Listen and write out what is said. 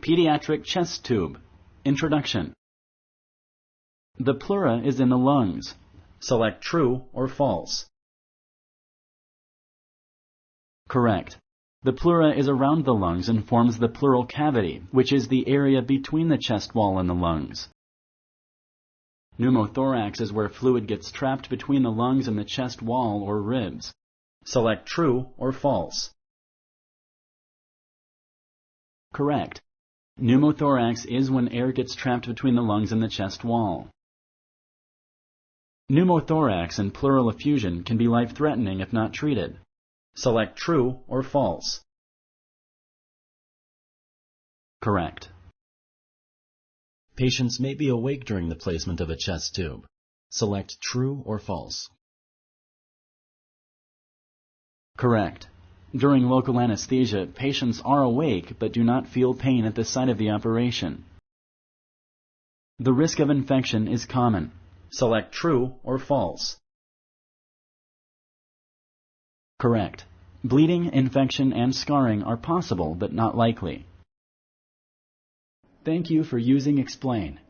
Pediatric Chest Tube. Introduction. The pleura is in the lungs. Select true or false. Correct. The pleura is around the lungs and forms the pleural cavity, which is the area between the chest wall and the lungs. Pneumothorax is where fluid gets trapped between the lungs and the chest wall or ribs. Select true or false. Correct. Pneumothorax is when air gets trapped between the lungs and the chest wall. Pneumothorax and pleural effusion can be life-threatening if not treated. Select true or false. Correct. Patients may be awake during the placement of a chest tube. Select true or false. Correct. During local anesthesia, patients are awake but do not feel pain at the site of the operation. The risk of infection is common. Select true or false. Correct. Bleeding, infection, and scarring are possible but not likely. Thank you for using Explain.